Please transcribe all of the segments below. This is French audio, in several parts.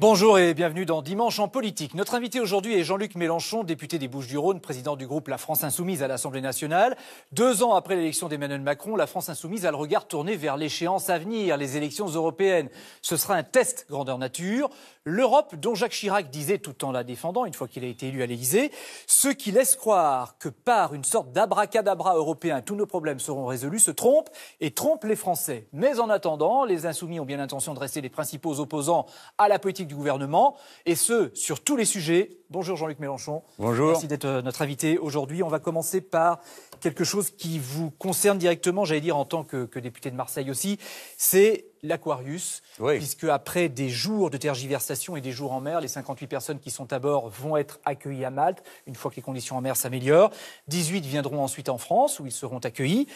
Bonjour et bienvenue dans Dimanche en politique. Notre invité aujourd'hui est Jean-Luc Mélenchon, député des Bouches-du-Rhône, président du groupe La France Insoumise à l'Assemblée nationale. 2 ans après l'élection d'Emmanuel Macron, la France Insoumise a le regard tourné vers l'échéance à venir, les élections européennes. Ce sera un test grandeur nature. L'Europe, dont Jacques Chirac disait, tout en la défendant, une fois qu'il a été élu à l'Élysée, ceux qui laissent croire que par une sorte d'abracadabra européen, tous nos problèmes seront résolus, se trompent et trompent les Français. Mais en attendant, les Insoumis ont bien l'intention de rester les principaux opposants à la politique du gouvernement, et ce, sur tous les sujets. Bonjour Jean-Luc Mélenchon. Bonjour. Merci d'être notre invité aujourd'hui. On va commencer par quelque chose qui vous concerne directement, j'allais dire en tant que député de Marseille aussi, c'est l'Aquarius, oui. Puisque après des jours de tergiversation et des jours en mer, les 58 personnes qui sont à bord vont être accueillies à Malte, une fois que les conditions en mer s'améliorent. 18 viendront ensuite en France, où ils seront accueillis.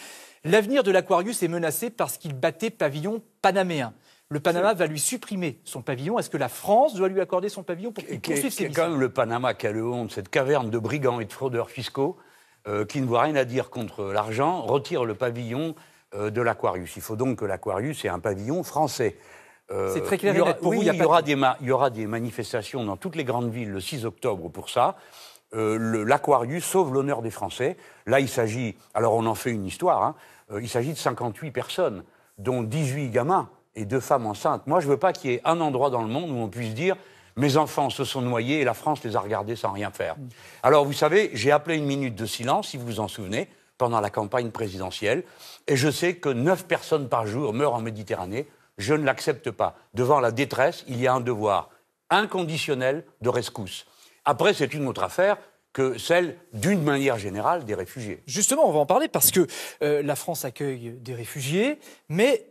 L'avenir de l'Aquarius est menacé parce qu'il battait pavillon panaméen. Le Panama va lui supprimer son pavillon. Est-ce que la France doit lui accorder son pavillon pour qu'il poursuive ses missions ? Quand même le Panama qui a le honte, cette caverne de brigands et de fraudeurs fiscaux qui ne voit rien à dire contre l'argent, retire le pavillon de l'Aquarius. Il faut donc que l'Aquarius ait un pavillon français. C'est très clair et net pour vous. Il y aura des manifestations dans toutes les grandes villes le 6 octobre pour ça. L'Aquarius sauve l'honneur des Français. Là, il s'agit, alors on en fait une histoire, hein, il s'agit de 58 personnes, dont 18 gamins et 2 femmes enceintes. Moi, je ne veux pas qu'il y ait un endroit dans le monde où on puisse dire « mes enfants se sont noyés et la France les a regardés sans rien faire ». Alors, vous savez, j'ai appelé une minute de silence, si vous vous en souvenez, pendant la campagne présidentielle, et je sais que 9 personnes par jour meurent en Méditerranée. Je ne l'accepte pas. Devant la détresse, il y a un devoir inconditionnel de rescousse. Après, c'est une autre affaire que celle, d'une manière générale, des réfugiés. Justement, on va en parler parce que la France accueille des réfugiés, mais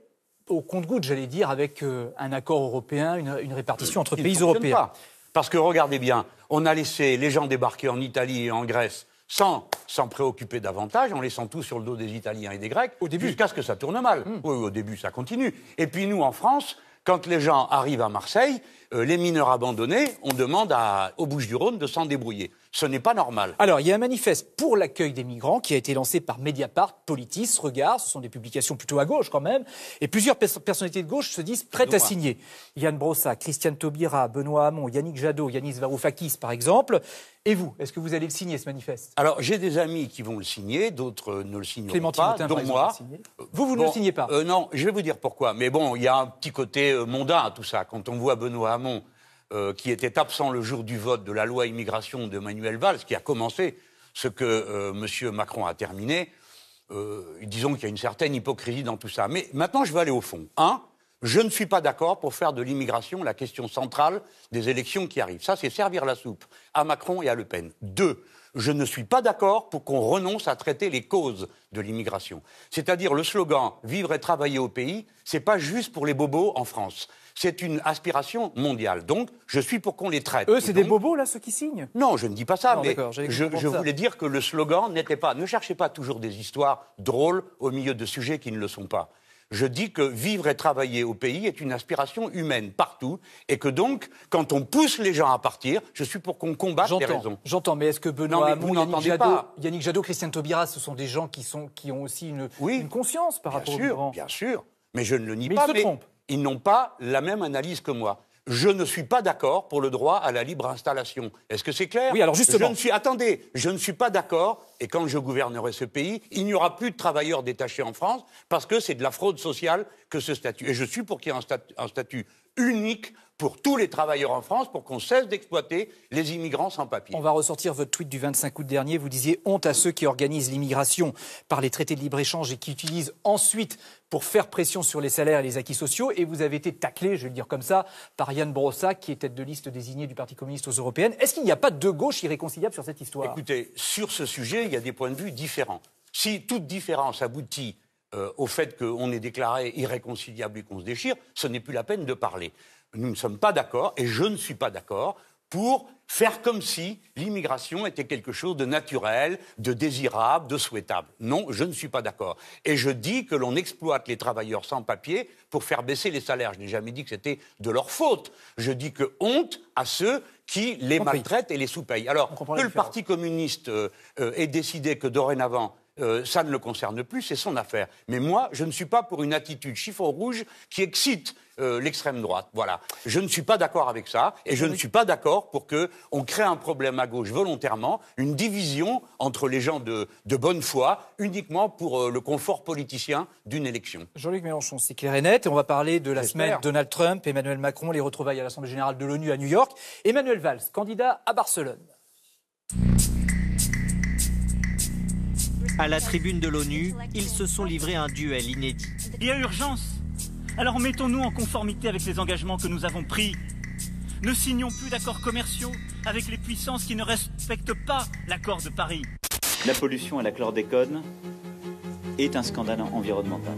au compte-gouttes, j'allais dire, avec un accord européen, une répartition entre pays européens. Pas. Parce que, regardez bien, on a laissé les gens débarquer en Italie et en Grèce sans s'en préoccuper davantage, en laissant tout sur le dos des Italiens et des Grecs, jusqu'à ce que ça tourne mal. Oui, au début, ça continue. Et puis nous, en France, quand les gens arrivent à Marseille, les mineurs abandonnés, on demande aux Bouches-du-Rhône de s'en débrouiller. Ce n'est pas normal. Alors, il y a un manifeste pour l'accueil des migrants qui a été lancé par Mediapart, Politis, Regard, ce sont des publications plutôt à gauche quand même, et plusieurs personnalités de gauche se disent prêtes à signer. Yann Brossa, Christiane Taubira, Benoît Hamon, Yannick Jadot, Yanis Varoufakis par exemple. Et vous, est-ce que vous allez le signer ce manifeste ? Alors, j'ai des amis qui vont le signer, d'autres ne le signeront pas, dont moi. Vous ne le signez pas ? Non, je vais vous dire pourquoi. Mais bon, il y a un petit côté mondain à tout ça. Quand on voit Benoît Hamon, qui était absent le jour du vote de la loi immigration de Manuel Valls, qui a commencé ce que M. Macron a terminé, disons qu'il y a une certaine hypocrisie dans tout ça. Mais maintenant, je vais aller au fond. Je ne suis pas d'accord pour faire de l'immigration la question centrale des élections qui arrivent. Ça, c'est servir la soupe à Macron et à Le Pen. 2, je ne suis pas d'accord pour qu'on renonce à traiter les causes de l'immigration. C'est-à-dire le slogan « Vivre et travailler au pays », c'est pas juste pour les bobos en France. C'est une aspiration mondiale. Donc, je suis pour qu'on les traite. Eux, c'est des bobos, là, ceux qui signent ? Non, je ne dis pas ça, mais je ça. voulais dire que le slogan n'était pas... Ne cherchez pas toujours des histoires drôles au milieu de sujets qui ne le sont pas. Je dis que vivre et travailler au pays est une aspiration humaine partout et que donc, quand on pousse les gens à partir, je suis pour qu'on combatte les raisons. J'entends, mais est-ce que Benoît Hamon, Yannick Jadot, Christiane Taubira, ce sont des gens qui ont aussi une conscience par rapport au migrant ? Bien sûr, mais je ne le nie mais pas. Ils se trompent. Ils n'ont pas la même analyse que moi. Je ne suis pas d'accord pour le droit à la libre installation. Est-ce que c'est clair ? Oui, alors justement. Attendez, je ne suis pas d'accord, et quand je gouvernerai ce pays, il n'y aura plus de travailleurs détachés en France, parce que c'est de la fraude sociale que ce statut. Et je suis pour qu'il y ait un statut unique pour tous les travailleurs en France, pour qu'on cesse d'exploiter les immigrants sans papier. On va ressortir votre tweet du 25 août dernier. Vous disiez « Honte à ceux qui organisent l'immigration par les traités de libre-échange et qui utilisent ensuite pour faire pression sur les salaires et les acquis sociaux ». Et vous avez été taclé, je vais le dire comme ça, par Yann Brossa, qui est tête de liste désignée du Parti communiste aux européennes. Est-ce qu'il n'y a pas de gauche irréconciliable sur cette histoire ? Écoutez, sur ce sujet, il y a des points de vue différents. Si toute différence aboutit au fait qu'on est déclaré irréconciliable et qu'on se déchire, ce n'est plus la peine de parler. Nous ne sommes pas d'accord, et je ne suis pas d'accord, pour faire comme si l'immigration était quelque chose de naturel, de désirable, de souhaitable. Non, je ne suis pas d'accord. Et je dis que l'on exploite les travailleurs sans papier pour faire baisser les salaires. Je n'ai jamais dit que c'était de leur faute. Je dis que honte à ceux qui les maltraitent et les sous-payent. Alors, que le Parti communiste ait décidé que dorénavant, ça ne le concerne plus, c'est son affaire. Mais moi, je ne suis pas pour une attitude chiffon rouge qui excite l'extrême droite. Voilà. Je ne suis pas d'accord avec ça, et je ne suis pas d'accord pour qu'on crée un problème à gauche volontairement, une division entre les gens de bonne foi, uniquement pour le confort politicien d'une élection. Jean-Luc Mélenchon, c'est clair et net, et on va parler de la semaine Donald Trump, Emmanuel Macron, les retrouvailles à l'Assemblée générale de l'ONU à New York. Emmanuel Valls, candidat à Barcelone. À la tribune de l'ONU, ils se sont livrés à un duel inédit. Il y a urgence. Alors mettons-nous en conformité avec les engagements que nous avons pris. Ne signons plus d'accords commerciaux avec les puissances qui ne respectent pas l'accord de Paris. La pollution à la chlordécone est un scandale environnemental.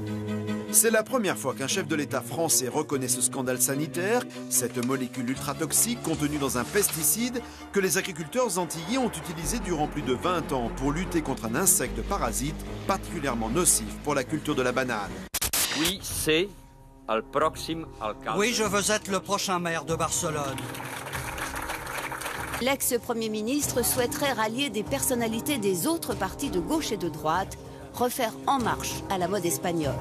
C'est la première fois qu'un chef de l'État français reconnaît ce scandale sanitaire, cette molécule ultra-toxique contenue dans un pesticide que les agriculteurs antillais ont utilisé durant plus de 20 ans pour lutter contre un insecte parasite particulièrement nocif pour la culture de la banane. Oui, c'est le prochain alcalde. Oui, je veux être le prochain maire de Barcelone. L'ex-premier ministre souhaiterait rallier des personnalités des autres partis de gauche et de droite, refaire En Marche à la mode espagnole.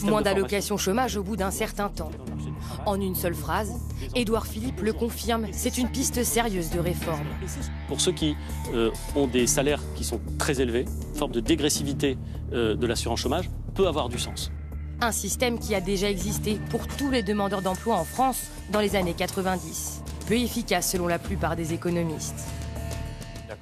Moins d'allocations chômage au bout d'un certain temps. En une seule phrase, Édouard Philippe le confirme, c'est une piste sérieuse de réforme. Pour ceux qui ont des salaires qui sont très élevés, une forme de dégressivité de l'assurance chômage peut avoir du sens. Un système qui a déjà existé pour tous les demandeurs d'emploi en France dans les années 90. Peu efficace selon la plupart des économistes.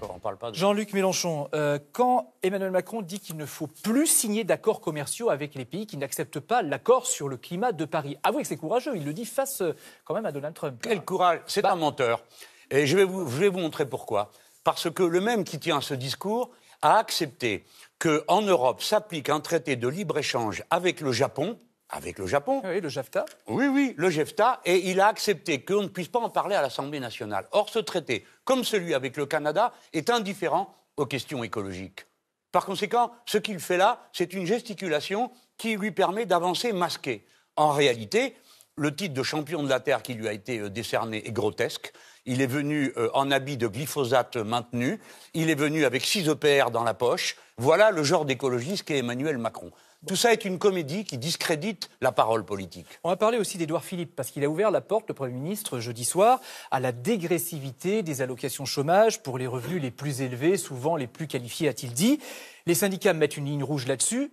On parle pas de... Jean-Luc Mélenchon, quand Emmanuel Macron dit qu'il ne faut plus signer d'accords commerciaux avec les pays qui n'acceptent pas l'accord sur le climat de Paris, avouez que c'est courageux, il le dit face quand même à Donald Trump. Quel courage, c'est un menteur. Et je vais vous montrer pourquoi. Parce que le même qui tient ce discours a accepté qu'en Europe s'applique un traité de libre-échange avec le Japon. Avec le Japon. Oui, le JAFTA. Oui, le JAFTA, et il a accepté qu'on ne puisse pas en parler à l'Assemblée nationale. Or, ce traité, comme celui avec le Canada, est indifférent aux questions écologiques. Par conséquent, ce qu'il fait là, c'est une gesticulation qui lui permet d'avancer masqué. En réalité, le titre de champion de la Terre qui lui a été décerné est grotesque. Il est venu en habit de glyphosate maintenu. Il est venu avec 6 EPR dans la poche. Voilà le genre d'écologiste qu'est Emmanuel Macron. Tout ça est une comédie qui discrédite la parole politique. On va parler aussi d'Édouard Philippe, parce qu'il a ouvert la porte, le Premier ministre, jeudi soir, à la dégressivité des allocations chômage pour les revenus les plus élevés, souvent les plus qualifiés, a-t-il dit. Les syndicats mettent une ligne rouge là-dessus.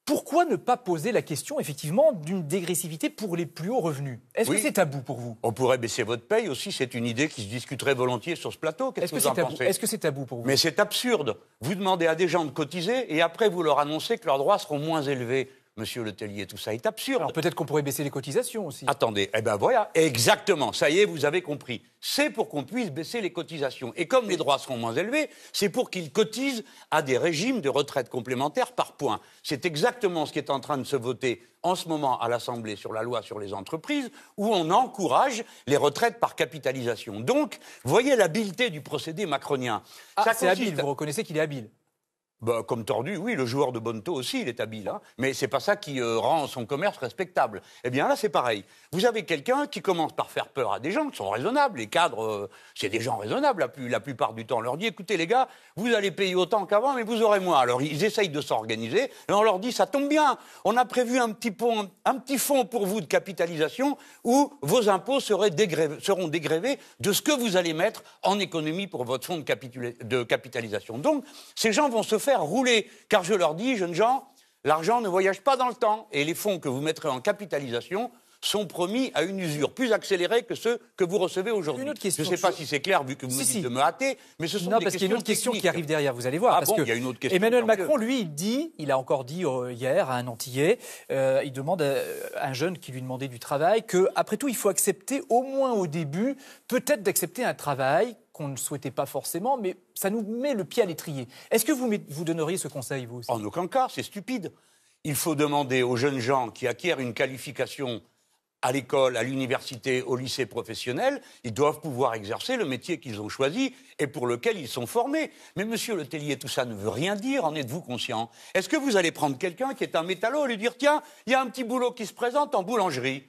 Pourquoi ne pas poser la question, effectivement, d'une dégressivité pour les plus hauts revenus? Est-ce que c'est tabou pour vous? On pourrait baisser votre paye aussi, c'est une idée qui se discuterait volontiers sur ce plateau. Qu'est-ce que vous en pensez? Est-ce que c'est tabou pour vous? Mais c'est absurde. Vous demandez à des gens de cotiser et après vous leur annoncez que leurs droits seront moins élevés. Monsieur Le Tellier, tout ça est absurde. Alors peut-être qu'on pourrait baisser les cotisations aussi. Attendez, eh bien voilà, exactement, ça y est, vous avez compris. C'est pour qu'on puisse baisser les cotisations. Et comme les droits seront moins élevés, c'est pour qu'ils cotisent à des régimes de retraite complémentaires par points. C'est exactement ce qui est en train de se voter en ce moment à l'Assemblée sur la loi sur les entreprises, où on encourage les retraites par capitalisation. Donc, voyez l'habileté du procédé macronien. Ah, c'est habile, vous reconnaissez qu'il est habile? Bah, comme tordu, oui, le joueur de Bonneto aussi, il est habile, hein, mais c'est pas ça qui rend son commerce respectable. Eh bien là, c'est pareil. Vous avez quelqu'un qui commence par faire peur à des gens qui sont raisonnables. Les cadres, c'est des gens raisonnables la plupart du temps. On leur dit, écoutez les gars, vous allez payer autant qu'avant, mais vous aurez moins. Alors ils essayent de s'organiser, et on leur dit, ça tombe bien, on a prévu un petit fonds pour vous de capitalisation où vos impôts seront dégrevés de ce que vous allez mettre en économie pour votre fonds de capitalisation. Donc, ces gens vont se faire rouler, car je leur dis, jeunes gens, l'argent ne voyage pas dans le temps, et les fonds que vous mettrez en capitalisation sont promis à une usure plus accélérée que ceux que vous recevez aujourd'hui. Je ne sais pas si c'est clair, vu que vous me dites de me hâter, mais ce sont des questions parce qu'il y a une autre question qui arrive derrière, vous allez voir. Ah bon, il y a une autre question. Emmanuel Macron, lui, il a encore dit hier à un Antillais, il demande à un jeune qui lui demandait du travail, qu'après tout, il faut accepter, au moins au début, peut-être d'accepter un travail qu'on ne souhaitait pas forcément, mais ça nous met le pied à l'étrier. Est-ce que vous donneriez ce conseil, vous aussi? En aucun cas, c'est stupide. Il faut demander aux jeunes gens qui acquièrent une qualification à l'école, à l'université, au lycée professionnel, ils doivent pouvoir exercer le métier qu'ils ont choisi et pour lequel ils sont formés. Mais monsieur Le Tellier, tout ça ne veut rien dire, en êtes-vous conscient? Est-ce que vous allez prendre quelqu'un qui est un métallo et lui dire « Tiens, il y a un petit boulot qui se présente en boulangerie ».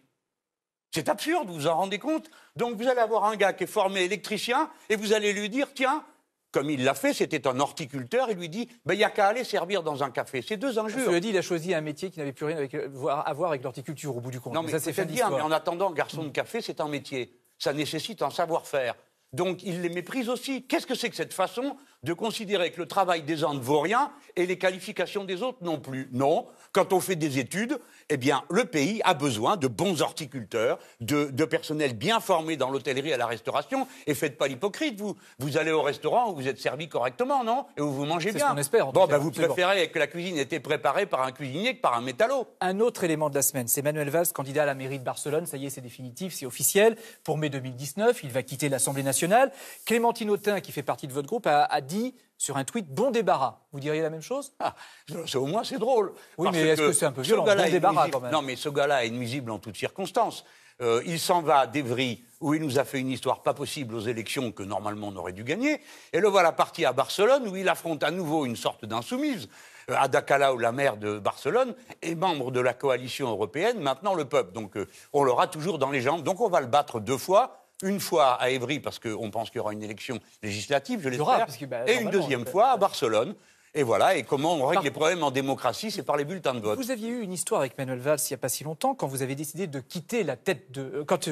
C'est absurde, vous vous en rendez compte? Donc vous allez avoir un gars qui est formé électricien et vous allez lui dire « Tiens, comme il l'a fait, c'était un horticulteur, il lui dit il n'y a qu'à aller servir dans un café. C'est deux injures. Cela dit, il a choisi un métier qui n'avait plus rien à voir avec l'horticulture au bout du compte. Non, mais ça, c'est fait bien, mais en attendant, garçon de café, c'est un métier. Ça nécessite un savoir-faire. Donc il les méprise aussi. Qu'est-ce que c'est que cette façon de considérer que le travail des uns ne vaut rien et les qualifications des autres non plus? Non, quand on fait des études, eh bien, le pays a besoin de bons horticulteurs, de personnel bien formé dans l'hôtellerie et à la restauration. Et faites pas l'hypocrite, vous allez au restaurant où vous êtes servi correctement, non? Et où vous mangez bien. C'est ce qu'on espère. Bon, vous préférez que la cuisine ait été préparée par un cuisinier que par un métallo. Un autre élément de la semaine, c'est Manuel Valls, candidat à la mairie de Barcelone. Ça y est, c'est définitif, c'est officiel. Pour mai 2019, il va quitter l'Assemblée nationale. Clémentine Autain, qui fait partie de votre groupe, a dit sur un tweet « bon débarras ». Vous diriez la même chose? Au moins, c'est drôle. Oui, mais est-ce que c'est un peu violent? Bon débarras, quand même. Non, mais ce gars-là est nuisible en toutes circonstances. Il s'en va d'Evry, où il nous a fait une histoire pas possible aux élections que normalement on aurait dû gagner. Et le voilà parti à Barcelone, où il affronte à nouveau une sorte d'insoumise. Ada Colau, la maire de Barcelone, est membre de la coalition européenne, maintenant le peuple. Donc on l'aura toujours dans les jambes. Donc on va le battre deux fois. Une fois à Évry, parce qu'on pense qu'il y aura une élection législative, je l'espère, et une deuxième fois à Barcelone. Et voilà, et comment on règle les problèmes en démocratie, c'est par les bulletins de vote. Vous aviez eu une histoire avec Manuel Valls il n'y a pas si longtemps, quand vous avez décidé de quitter la tête de... Quand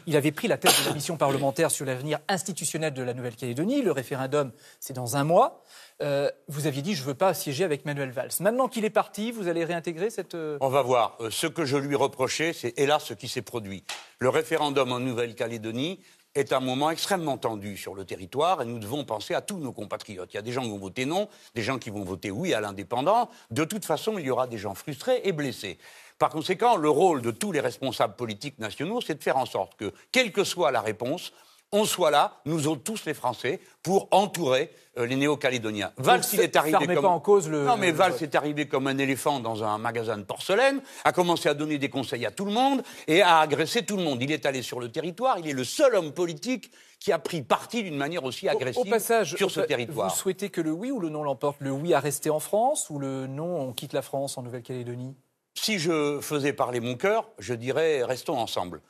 il avait pris la tête de la mission parlementaire sur l'avenir institutionnel de la Nouvelle-Calédonie, le référendum, c'est dans un mois. Vous aviez dit, je ne veux pas siéger avec Manuel Valls. Maintenant qu'il est parti, vous allez réintégrer cette... On va voir. Ce que je lui reprochais, c'est hélas ce qui s'est produit. Le référendum en Nouvelle-Calédonie est un moment extrêmement tendu sur le territoire et nous devons penser à tous nos compatriotes. Il y a des gens qui vont voter non, des gens qui vont voter oui à l'indépendant. De toute façon, il y aura des gens frustrés et blessés. Par conséquent, le rôle de tous les responsables politiques nationaux, c'est de faire en sorte que, quelle que soit la réponse, on soit là, nous autres, tous les Français, pour entourer les Néo-Calédoniens. Valls, il est arrivé comme... pas en cause le... Non, mais Valls est arrivé comme un éléphant dans un magasin de porcelaine, a commencé à donner des conseils à tout le monde et à agresser tout le monde. Il est allé sur le territoire, il est le seul homme politique qui a pris parti d'une manière aussi agressive sur ce territoire. Vous souhaitez que le oui ou le non l'emporte? Le oui à rester en France ou le non, on quitte la France en Nouvelle-Calédonie? Si je faisais parler mon cœur, je dirais restons ensemble.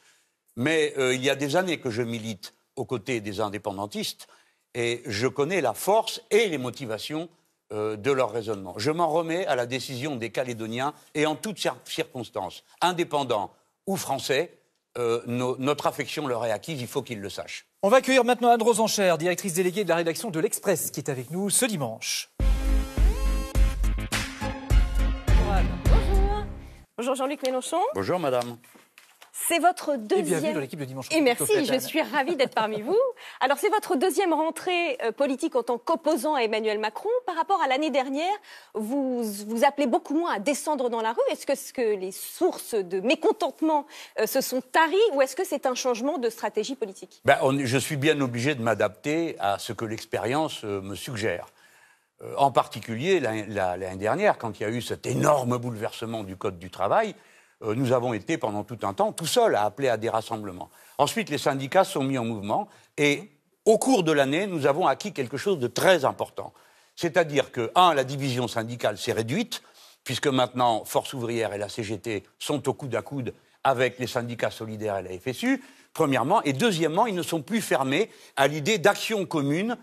Mais il y a des années que je milite aux côtés des indépendantistes, et je connais la force et les motivations de leur raisonnement. Je m'en remets à la décision des Calédoniens, et en toutes circonstances, indépendants ou français, notre affection leur est acquise, il faut qu'ils le sachent. On va accueillir maintenant Anne Rosencher, directrice déléguée de la rédaction de l'Express, qui est avec nous ce dimanche. Bonjour Anne. Bonjour. Bonjour Jean-Luc Mélenchon. Bonjour madame. C'est votre deuxième... Et bienvenue dans l'équipe de Dimanche. Et merci, je suis ravie d'être parmi vous. Alors, c'est votre deuxième rentrée politique en tant qu'opposant à Emmanuel Macron. Par rapport à l'année dernière, vous appelez beaucoup moins à descendre dans la rue. Est-ce que les sources de mécontentement se sont taries ou est-ce que c'est un changement de stratégie politique? Je suis bien obligé de m'adapter à ce que l'expérience me suggère. En particulier, l'année dernière, quand il y a eu cet énorme bouleversement du Code du travail, nous avons été pendant tout un temps tout seuls à appeler à des rassemblements. Ensuite, les syndicats sont mis en mouvement et au cours de l'année, nous avons acquis quelque chose de très important. C'est-à-dire que, la division syndicale s'est réduite, puisque maintenant, Force ouvrière et la CGT sont au coude à coude avec les syndicats solidaires et la FSU, premièrement. Et deuxièmement, ils ne sont plus fermés à l'idée d'action commune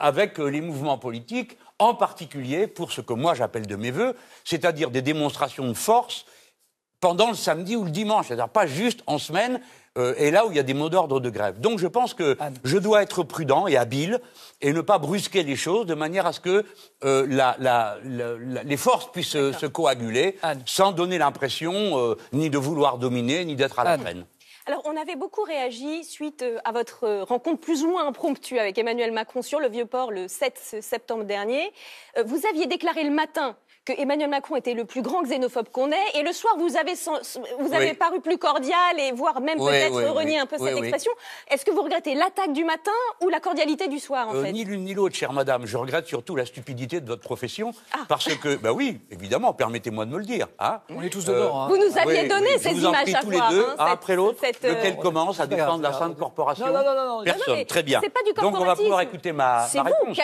avec les mouvements politiques, en particulier pour ce que moi j'appelle de mes vœux, c'est-à-dire des démonstrations de force pendant le samedi ou le dimanche, c'est-à-dire pas juste en semaine, et là où il y a des mots d'ordre de grève. Donc je pense que je dois être prudent et habile et ne pas brusquer les choses de manière à ce que les forces puissent se coaguler sans donner l'impression ni de vouloir dominer, ni d'être à la traîne. Alors, on avait beaucoup réagi suite à votre rencontre plus ou moins impromptue avec Emmanuel Macron sur le Vieux-Port le 7 septembre dernier. Vous aviez déclaré le matin que Emmanuel Macron était le plus grand xénophobe qu'on ait, et le soir, vous avez paru plus cordial et voire même peut-être renier un peu cette expression. Est-ce que vous regrettez l'attaque du matin ou la cordialité du soir, en fait? Ni l'une ni l'autre, chère madame. Je regrette surtout la stupidité de votre profession, parce que, oui, évidemment, permettez-moi de me le dire. On est tous dedans. Vous nous aviez donné ces images à tous les voir. deux, après l'autre, lequel commence à défendre la sainte corporation? Non. Personne, très bien. C'est pas du donc on va pouvoir écouter ma réponse.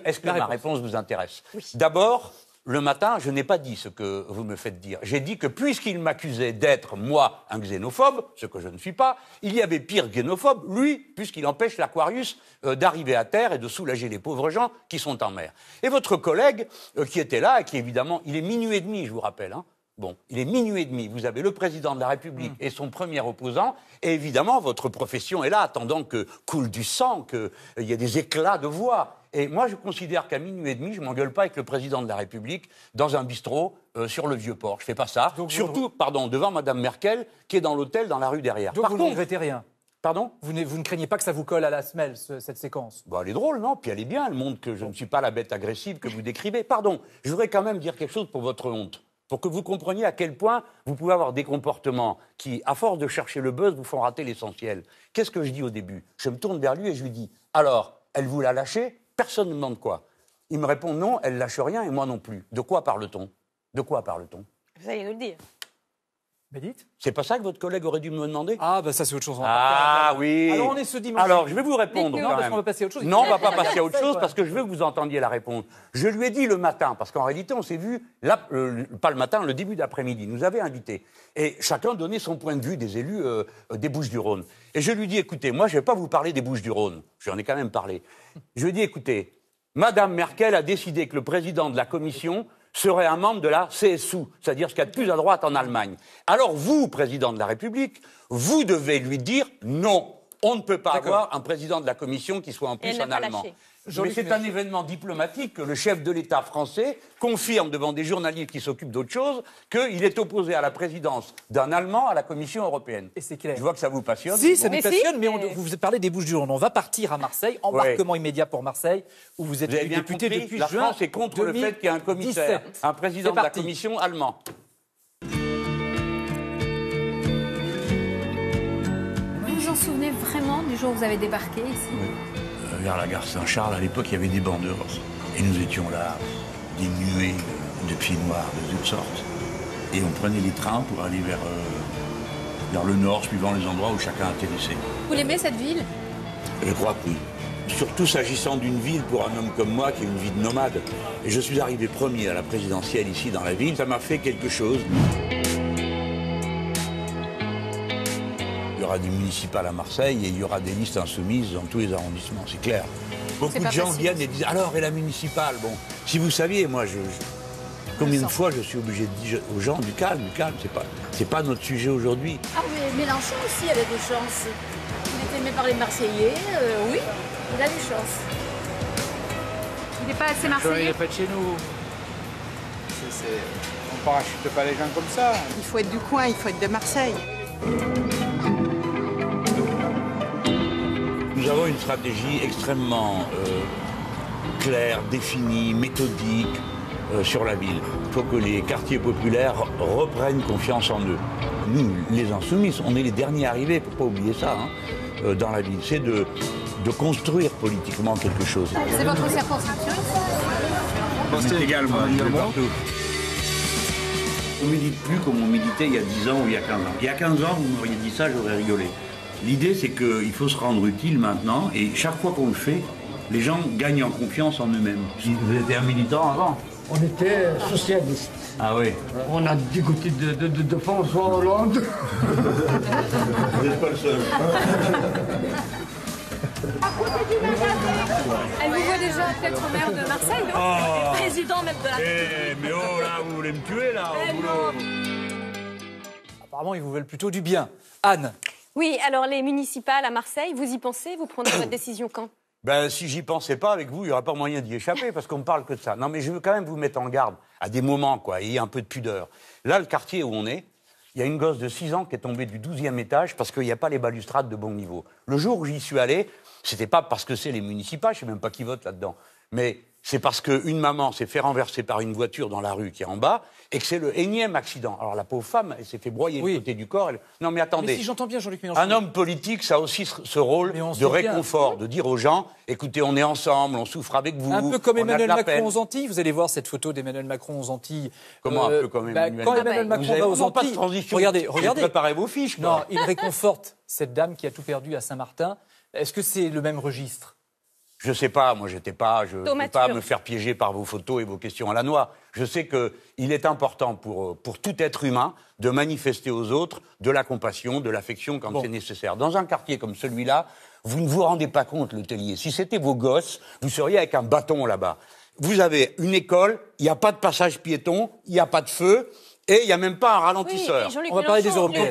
Est-ce que ma réponse vous intéresse? D'abord, le matin, je n'ai pas dit ce que vous me faites dire. J'ai dit que puisqu'il m'accusait d'être, moi, un xénophobe, ce que je ne suis pas, il y avait pire xénophobe, lui, puisqu'il empêche l'Aquarius d'arriver à terre et de soulager les pauvres gens qui sont en mer. Et votre collègue, qui était là, et qui évidemment, il est minuit et demi, je vous rappelle, hein. Bon, il est minuit et demi. Vous avez le président de la République et son premier opposant. Et évidemment, votre profession est là, attendant que coule du sang, qu'il y ait des éclats de voix. Et moi, je considère qu'à minuit et demi, je ne m'engueule pas avec le président de la République dans un bistrot sur le Vieux-Port. Je ne fais pas ça. Donc, surtout, devant Mme Merkel, qui est dans l'hôtel dans la rue derrière. Donc vous ne regrettez rien? Pardon? Vous ne craignez pas que ça vous colle à la semelle, cette séquence? Bon, elle est drôle, non? Puis elle est bien, elle montre que je ne suis pas la bête agressive que vous décrivez. Pardon, je voudrais quand même dire quelque chose pour votre honte. Pour que vous compreniez à quel point vous pouvez avoir des comportements qui, à force de chercher le buzz, vous font rater l'essentiel. Qu'est-ce que je dis au début? Je me tourne vers lui et je lui dis « Alors, elle vous l'a lâché ?» Personne ne me demande quoi. Il me répond « Non, elle lâche rien et moi non plus. » De quoi parle-t-on? De quoi parle-t-on? Vous allez nous le dire. Mais dites. C'est pas ça que votre collègue aurait dû me demander? Ah, bah ça c'est autre chose. Ah oui. Alors on est ce dimanche. Alors je vais vous répondre. Non, parce qu'on va passer à autre chose. Non, on va pas passer à autre chose parce que je veux que vous entendiez la réponse. Je lui ai dit le matin, parce qu'en réalité on s'est vu, là, pas le matin, le début d'après-midi, nous avait invités. Et chacun donnait son point de vue des élus des Bouches-du-Rhône. Et je lui dis, écoutez, moi je vais pas vous parler des Bouches-du-Rhône. J'en ai quand même parlé. Je lui ai dit, écoutez, Madame Merkel a décidé que le président de la Commission serait un membre de la CSU, c'est-à-dire ce qu'il y a de plus à droite en Allemagne. Alors vous, président de la République, vous devez lui dire non. On ne peut pas avoir un président de la Commission qui soit en plus un Allemand. Mais c'est un événement diplomatique que le chef de l'État français confirme devant des journalistes qui s'occupent d'autre chose qu'il est opposé à la présidence d'un Allemand à la Commission européenne. Et c'est clair. Je vois que ça vous passionne. Si, ça nous passionne, mais vous parlez des Bouches-du-Rhône. On va partir à Marseille, embarquement immédiat pour Marseille, où vous êtes député depuis la juin. France est contre le fait qu'il y ait un commissaire, un président de la Commission allemand. Vous vous en souvenez vraiment du jour où vous avez débarqué ici? Oui. Vers la gare Saint-Charles, à l'époque, il y avait des bandeurs. Et nous étions là, des nuées de pieds noirs de toutes sortes. Et on prenait les trains pour aller vers le nord, suivant les endroits où chacun atterrissait. Vous l'aimez, cette ville? Je crois que oui. Surtout s'agissant d'une ville pour un homme comme moi qui a une vie de nomade. Et je suis arrivé premier à la présidentielle ici dans la ville. Ça m'a fait quelque chose. Il y aura des municipales à Marseille et il y aura des listes insoumises dans tous les arrondissements, c'est clair. Beaucoup de gens viennent et disent « Alors, et la municipale ?» Bon, si vous saviez, moi, combien de fois je suis obligé de dire aux gens « Du calme, c'est pas notre sujet aujourd'hui. » Ah, mais Mélenchon aussi avait des chances. Il est aimé par les Marseillais, oui, il a des chances. Il n'est pas assez Marseillais? Il n'est pas de chez nous. On ne parachute pas les gens comme ça. Il faut être du coin, il faut être de Marseille. Nous avons une stratégie extrêmement claire, définie, méthodique sur la ville. Il faut que les quartiers populaires reprennent confiance en eux. Nous, les insoumis, on est les derniers arrivés, il ne faut pas oublier ça, hein, dans la ville. C'est de construire politiquement quelque chose. C'est votre circonscription? C'est égal, moi, je vais partout. On ne milite plus comme on militait il y a 10 ans ou il y a 15 ans. Il y a 15 ans, vous m'auriez dit ça, j'aurais rigolé. L'idée, c'est qu'il faut se rendre utile maintenant, et chaque fois qu'on le fait, les gens gagnent en confiance en eux-mêmes. Vous étiez un militant avant? On était socialiste. Ah oui. On a dégoûté de François Hollande. Vous n'êtes pas le seul. Elle vous voit déjà peut-être maire de Marseille, non? Oh. Président même de la République. Mais oh là, vous voulez me tuer là au boulot. Apparemment, ils vous veulent plutôt du bien. Anne. Oui, alors les municipales à Marseille, vous y pensez? Vous prendrez votre décision quand? Ben, si j'y pensais pas avec vous, il n'y aurait pas moyen d'y échapper, parce qu'on ne parle que de ça. Non, mais je veux quand même vous mettre en garde à des moments, quoi, ayez un peu de pudeur. Là, le quartier où on est, il y a une gosse de 6 ans qui est tombée du 12e étage parce qu'il n'y a pas les balustrades de bon niveau. Le jour où j'y suis allé, c'était pas parce que c'est les municipales, je sais même pas qui vote là-dedans, mais c'est parce qu'une maman s'est fait renverser par une voiture dans la rue qui est en bas, et que c'est le énième accident. Alors la pauvre femme, elle s'est fait broyer le côté du corps. Non mais attendez, Mais si j'entends bien Jean-Luc Mélenchon... un homme politique, ça a aussi ce rôle de réconfort, de dire aux gens, écoutez, on est ensemble, on souffre avec vous. Un peu comme Emmanuel Macron aux Antilles. Vous allez voir cette photo d'Emmanuel Macron aux Antilles. Comment un peu comme Emmanuel Quand Emmanuel Macron va aux Antilles... Regardez. Préparez vos fiches, quoi. Non, il réconforte cette dame qui a tout perdu à Saint-Martin. Est-ce que c'est le même registre? Je sais pas, moi je ne vais pas me faire piéger par vos photos et vos questions à la noix. Je sais qu'il est important pour tout être humain de manifester aux autres de la compassion, de l'affection quand c'est nécessaire. Dans un quartier comme celui-là, vous ne vous rendez pas compte, le Tellier. Si c'était vos gosses, vous seriez avec un bâton là-bas. Vous avez une école, il n'y a pas de passage piéton, il n'y a pas de feu. Et il n'y a même pas un ralentisseur. Oui, on va parler des Européens.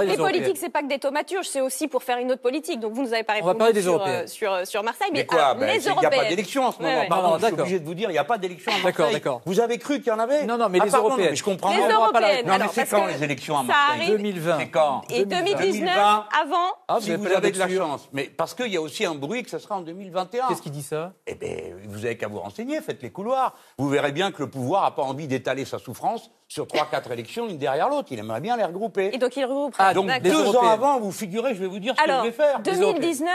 Les politiques, c'est pas que des thaumaturges, c'est aussi pour faire une autre politique. Donc vous nous avez pas répondu sur Marseille, mais quoi les Européennes. Il n'y a pas d'élection en ce moment. Pardon, je suis obligé de vous dire, il n'y a pas d'élection à Marseille. Vous avez cru qu'il y en avait? Non, mais les Européennes. Mais je comprends. Les Européennes. Non, mais c'est quand les élections à Marseille? 2020. C'est quand? Et 2019, avant. Si vous avez de la chance. Mais parce qu'il y a aussi un bruit que ce sera en 2021. Qu'est-ce qui dit ça? Eh bien, vous n'avez qu'à vous renseigner, faites les couloirs. Vous verrez bien que le pouvoir n'a pas envie d'étaler sa souffrance sur 3-4 élections, une derrière l'autre. Il aimerait bien les regrouper. Et donc il regroupera. Donc 2 ans avant, vous figurez, je vais vous dire ce que je vais faire. 2019,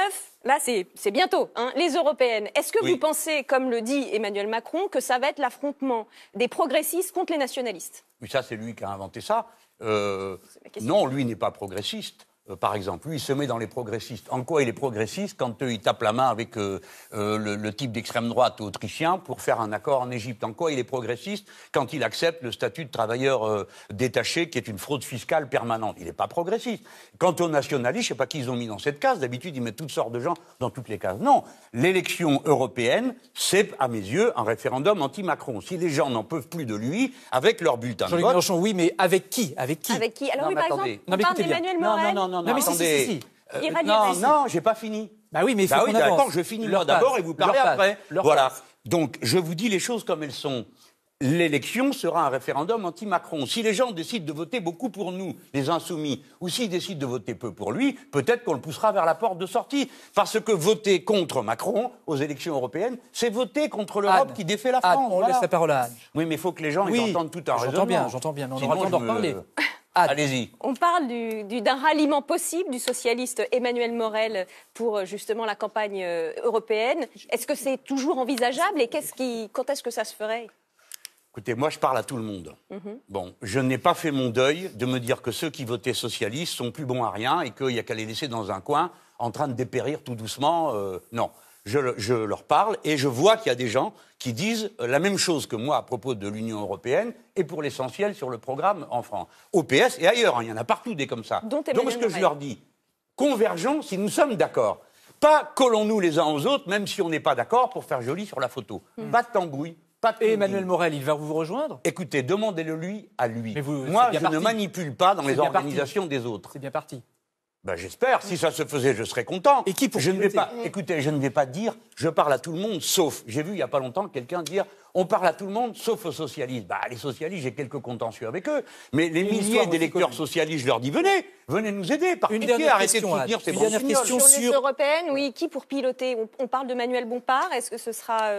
là c'est bientôt, hein, les européennes. Est-ce que vous pensez, comme le dit Emmanuel Macron, que ça va être l'affrontement des progressistes contre les nationalistes? Oui, ça c'est lui qui a inventé ça. Non, lui n'est pas progressiste. Par exemple, lui, il se met dans les progressistes. En quoi il est progressiste quand il tape la main avec le type d'extrême droite autrichien pour faire un accord en Égypte? En quoi il est progressiste quand il accepte le statut de travailleur détaché, qui est une fraude fiscale permanente? Il n'est pas progressiste. Quant aux nationalistes, je ne sais pas qui ils ont mis dans cette case. D'habitude, ils mettent toutes sortes de gens dans toutes les cases. Non, l'élection européenne, c'est, à mes yeux, un référendum anti-Macron. Si les gens n'en peuvent plus de lui, avec leur bulletin de vote... Jean-Luc Mélenchon, oui, mais avec qui? Avec qui? Avec qui? Alors oui, par exemple, on parle d'Emmanuel Morel. Non, mais attendez. Non, j'ai pas fini. Bah oui, mais il faut qu'on avance. D'accord, je finis moi d'abord et vous parlez après. Voilà. Donc, je vous dis les choses comme elles sont. L'élection sera un référendum anti-Macron. Si les gens décident de voter beaucoup pour nous, les insoumis, ou s'ils décident de voter peu pour lui, peut-être qu'on le poussera vers la porte de sortie. Parce que voter contre Macron aux élections européennes, c'est voter contre l'Europe qui défait la France. On laisse la parole à Anne. Oui, mais il faut que les gens entendent tout un raisonnement. J'entends bien, mais on aura le temps d'en reparler. Allez-y. On parle d'un ralliement possible du socialiste Emmanuel Morel pour justement la campagne européenne. Est-ce que c'est toujours envisageable et quand est-ce que ça se ferait? Écoutez, moi je parle à tout le monde. Bon, je n'ai pas fait mon deuil de me dire que ceux qui votaient socialistes sont plus bons à rien et qu'il n'y a qu'à les laisser dans un coin en train de dépérir tout doucement. Non, je leur parle et je vois qu'il y a des gens qui disent la même chose que moi à propos de l'Union européenne et pour l'essentiel sur le programme en France. Au PS et ailleurs, il y en a partout des comme ça. Donc ce que je leur dis, convergeons si nous sommes d'accord. Pas collons-nous les uns aux autres, même si on n'est pas d'accord, pour faire joli sur la photo. Pas de tambouille. Et Emmanuel Morel, il va vous rejoindre? Écoutez, demandez-le lui à lui. Moi, je ne manipule pas dans les organisations des autres. C'est bien parti. Ben, j'espère. Si ça se faisait, je serais content. Et qui pour Écoutez, je ne vais pas dire je parle à tout le monde, sauf... J'ai vu il n'y a pas longtemps quelqu'un dire on parle à tout le monde, sauf aux socialistes. Bah, les socialistes, j'ai quelques contentieux avec eux. Mais les milliers d'électeurs socialistes, je leur dis venez nous aider. Par pitié, arrêtez de soutenir ces bons question sur les européennes, oui. Qui pour piloter? On parle de Manuel Bompard. Est-ce que ce sera...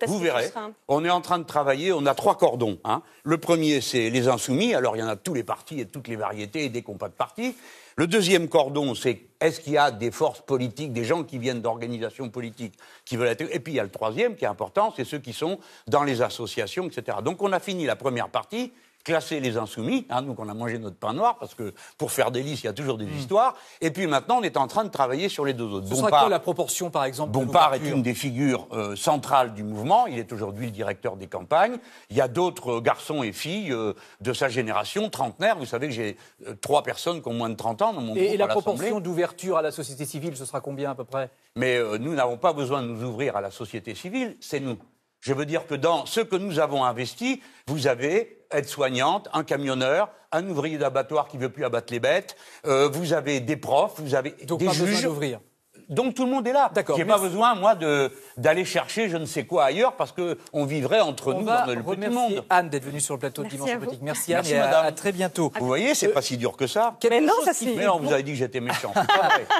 Vous verrez, on est en train de travailler, on a 3 cordons. Le premier, c'est les insoumis, alors il y en a de tous les partis et de toutes les variétés, et dès qu'on pas de partis. Le deuxième cordon, c'est est-ce qu'il y a des forces politiques, des gens qui viennent d'organisations politiques qui veulent être... Et puis il y a le troisième qui est important, c'est ceux qui sont dans les associations, etc. Donc on a fini la première partie, classer les insoumis, nous qu'on a mangé notre pain noir, parce que pour faire des listes, il y a toujours des histoires. Et puis maintenant, on est en train de travailler sur les 2 autres. Ce sera quoi la proportion, par exemple? Bompard est une des figures centrales du mouvement. Il est aujourd'hui le directeur des campagnes. Il y a d'autres garçons et filles de sa génération, trentenaires. Vous savez que j'ai 3 personnes qui ont moins de 30 ans dans mon groupe. Et la proportion d'ouverture à la société civile, ce sera combien à peu près? Mais nous n'avons pas besoin de nous ouvrir à la société civile, c'est nous. Je veux dire que dans ce que nous avons investi, vous avez aide-soignante, un camionneur, un ouvrier d'abattoir qui ne veut plus abattre les bêtes, vous avez des profs, vous avez donc des pas juges. Besoin d'ouvrir. Donc tout le monde est là. J'ai pas besoin, moi, d'aller chercher je ne sais quoi ailleurs parce qu'on vivrait entre nous dans le petit monde. Merci Anne d'être venue sur le plateau de Dimanche Politique. Merci Anne, Merci, et madame. À très bientôt. Vous voyez, c'est pas si dur que ça. Mais non, ça c'est... Mais non, vous avez dit que j'étais méchant.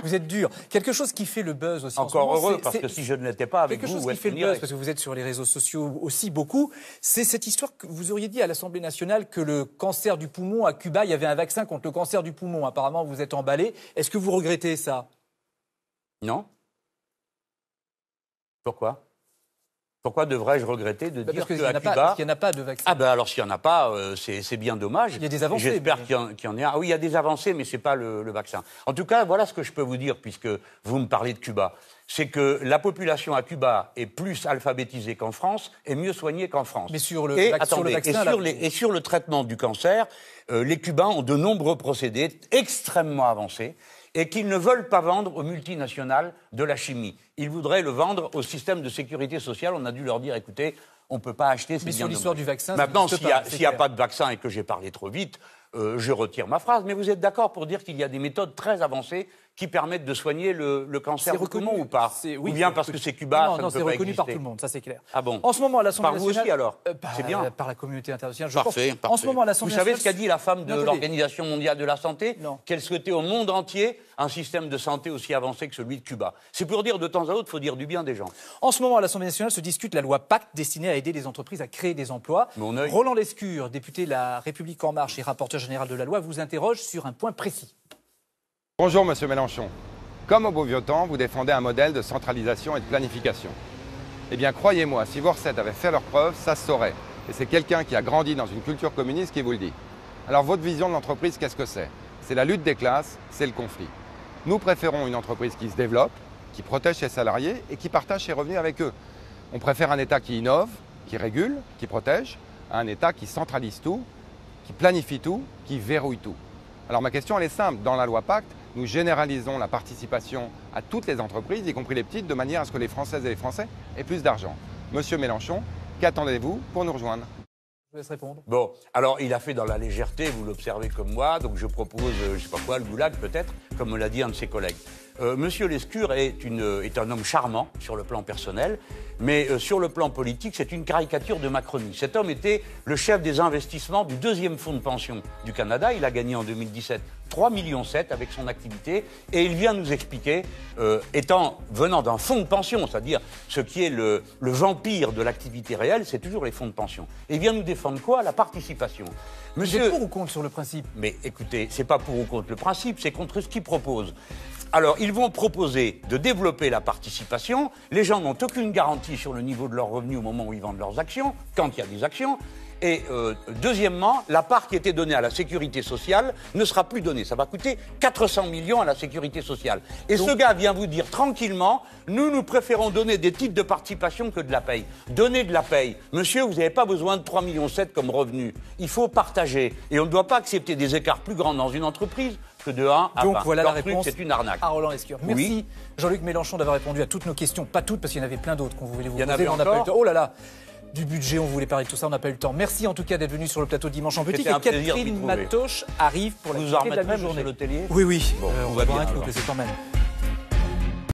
Vous êtes dur. Quelque chose qui fait le buzz aussi. Encore heureux, parce que si je ne l'étais pas avec vous, quelque chose qui fait le buzz, parce que vous êtes sur les réseaux sociaux aussi beaucoup, c'est cette histoire que vous auriez dit à l'Assemblée nationale que le cancer du poumon à Cuba, il y avait un vaccin contre le cancer du poumon. Apparemment, vous êtes emballé. Est-ce que vous regrettez ça? Non. Pourquoi? Pourquoi devrais-je regretter de dire qu'à Cuba... Parce qu'il n'y en a pas de vaccin. Ah ben alors s'il n'y en a pas, c'est bien dommage. Il y a des avancées. J'espère qu'il y en ait un. Ah oui, il y a des avancées, mais ce n'est pas le vaccin. En tout cas, voilà ce que je peux vous dire, puisque vous me parlez de Cuba. C'est que la population à Cuba est plus alphabétisée qu'en France et mieux soignée qu'en France. Mais sur le vaccin... Et sur le traitement du cancer, les Cubains ont de nombreux procédés extrêmement avancés et qu'ils ne veulent pas vendre aux multinationales de la chimie. Ils voudraient le vendre au système de sécurité sociale. On a dû leur dire, écoutez, on ne peut pas acheter... Mais sur l'histoire du vaccin... Maintenant, s'il n'y a pas de vaccin et que j'ai parlé trop vite, je retire ma phrase. Mais vous êtes d'accord pour dire qu'il y a des méthodes très avancées qui permettent de soigner le cancer du poumon ou pas? Ou bien parce que c'est Cuba, ça ne peut pas exister? Non, c'est reconnu par tout le monde, ça c'est clair. Ah bon? En ce moment, à l'Assemblée nationale... Par vous aussi, alors? C'est bien. Par la communauté internationale, je parfait, pense. En ce moment, à l'Assemblée nationale... Vous savez ce qu'a dit la femme de l'Organisation mondiale de la santé? Qu'elle souhaitait au monde entier un système de santé aussi avancé que celui de Cuba. C'est pour dire de temps à autre, il faut dire du bien des gens. En ce moment, à l'Assemblée nationale se discute la loi Pacte destinée à aider les entreprises à créer des emplois. Roland Lescure, député de La République En Marche et rapporteur général de la loi, vous interroge sur un point précis. Bonjour Monsieur Mélenchon. Comme au beau vieux temps, vous défendez un modèle de centralisation et de planification. Eh bien, croyez-moi, si vos recettes avaient fait leurs preuves, ça se saurait. Et c'est quelqu'un qui a grandi dans une culture communiste qui vous le dit. Alors, votre vision de l'entreprise, qu'est-ce que c'est? C'est la lutte des classes, c'est le conflit. Nous préférons une entreprise qui se développe, qui protège ses salariés et qui partage ses revenus avec eux. On préfère un État qui innove, qui régule, qui protège, à un État qui centralise tout, qui planifie tout, qui verrouille tout. Alors, ma question, elle est simple. Dans la loi Pacte, nous généralisons la participation à toutes les entreprises, y compris les petites, de manière à ce que les Françaises et les Français aient plus d'argent. Monsieur Mélenchon, qu'attendez-vous pour nous rejoindre? Je vous laisse répondre. Bon, alors il a fait dans la légèreté, vous l'observez comme moi, donc je propose, je ne sais pas quoi, le goulag peut-être, comme me l'a dit un de ses collègues. Monsieur Lescure est un homme charmant sur le plan personnel, mais sur le plan politique, c'est une caricature de Macronie. Cet homme était le chef des investissements du deuxième fonds de pension du Canada. Il a gagné en 2017 3,7 millions avec son activité, et il vient nous expliquer, venant d'un fonds de pension, c'est-à-dire ce qui est le vampire de l'activité réelle, c'est toujours les fonds de pension. Et il vient nous défendre quoi? La participation. Monsieur... Vous êtes pour ou contre sur le principe? Mais écoutez, c'est pas pour ou contre le principe, c'est contre ce qu'il propose. Alors, ils vont proposer de développer la participation. Les gens n'ont aucune garantie sur le niveau de leurs revenus au moment où ils vendent leurs actions, quand il y a des actions. Et deuxièmement, la part qui était donnée à la sécurité sociale ne sera plus donnée. Ça va coûter 400 millions à la sécurité sociale. Et ce gars vient vous dire tranquillement, nous préférons donner des titres de participation que de la paye. Donnez de la paye. Monsieur, vous n'avez pas besoin de 3,7 millions comme revenu. Il faut partager. Et on ne doit pas accepter des écarts plus grands dans une entreprise que de 1 à 20. Donc voilà la réponse c'est une arnaque. À Roland Lescure. Merci oui. Jean-Luc Mélenchon d'avoir répondu à toutes nos questions. Pas toutes, parce qu'il y en avait plein d'autres qu'on voulait vous poser. Il y en avait encore. Oh là là, du budget, on voulait parler de tout ça, on n'a pas eu le temps. Merci en tout cas d'être venu sur le plateau Dimanche en Petit. Et Catherine Matoche arrive pour la journée. Vous en remettrez même, monsieur l'hôtelier? Oui, oui. Bon, on va boire un coup, c'est quand même.